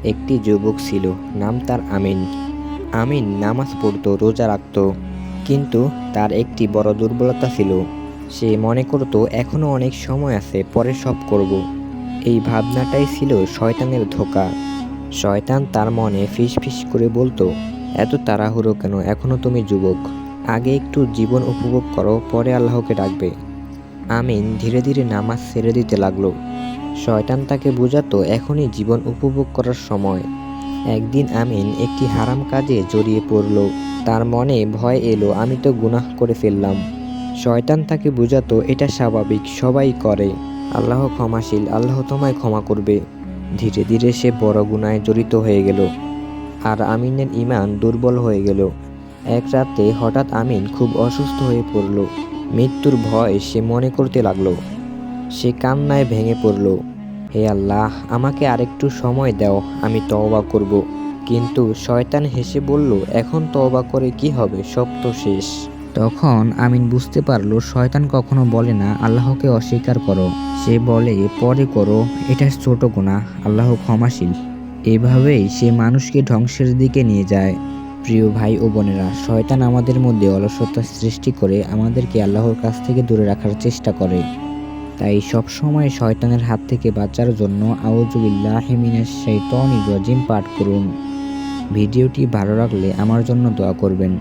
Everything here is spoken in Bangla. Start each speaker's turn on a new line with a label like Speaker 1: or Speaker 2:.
Speaker 1: একটি যুবক ছিল, নাম তার আমিন। আমিন নামাজ পড়তো, রোজা রাখত, কিন্তু তার একটি বড় দুর্বলতা ছিল। সে মনে করত এখনো অনেক সময় আছে, পরে সব করব। এই ভাবনাটাই ছিল শয়তানের ধোঁকা। শয়তান তার মনে ফিস ফিস করে বলতো, এত তাড়াহুড়ো কেন, এখনো তুমি যুবক, আগে একটু জীবন উপভোগ করো, পরে আল্লাহকে ডাকবে। আমিন ধীরে ধীরে নামাজ ছেড়ে দিতে লাগলো। শয়তান তাকে বোঝাতো এখনই জীবন উপভোগ করার সময়। একদিন আমিন একটি হারাম কাজে জড়িয়ে পড়ল। তার মনে ভয় এলো, আমি তো গুনাহ করে ফেললাম। শয়তান তাকে বোঝাতো এটা স্বাভাবিক, সবাই করে, আল্লাহ ক্ষমাশীল, আল্লাহ তোমায় ক্ষমা করবে। ধীরে ধীরে সে বড় গুনাহে জড়িত হয়ে গেল, আর আমিনের ঈমান দুর্বল হয়ে গেল। এক রাতে হঠাৎ আমিন খুব অসুস্থ হয়ে পড়ল। মৃত্যুর ভয় সে মনে করতে লাগলো। সে কান্নায় ভেঙে পড়ল, হে আল্লাহ, আমাকে আরেকটু সময় দাও, আমি তওবা করব। কিন্তু শয়তান হেসে বলল, এখন তওবা করে কি হবে, সব তো শেষ। তখন আমিন বুঝতে পারল শয়তান কখনো বলে না আল্লাহকে অস্বীকার করো, সে বলে পরে করো, এটা ছোট গুনাহ, আল্লাহ ক্ষমাশীল। এভাবেই সে মানুষকে ধ্বংসের দিকে নিয়ে যায়। প্রিয় ভাই ও বোনেরা, শয়তান আমাদের মধ্যে অলসতা সৃষ্টি করে আমাদেরকে আল্লাহর কাছ থেকে দূরে রাখার চেষ্টা করে। তাই সবসময় শয়তানের হাত থেকে বাঁচার জন্য আউযু বিল্লাহি মিনাশ শাইতানির রাজিম পাঠ করুন। ভিডিওটি ভালো লাগলে আমার জন্য দোয়া করবেন।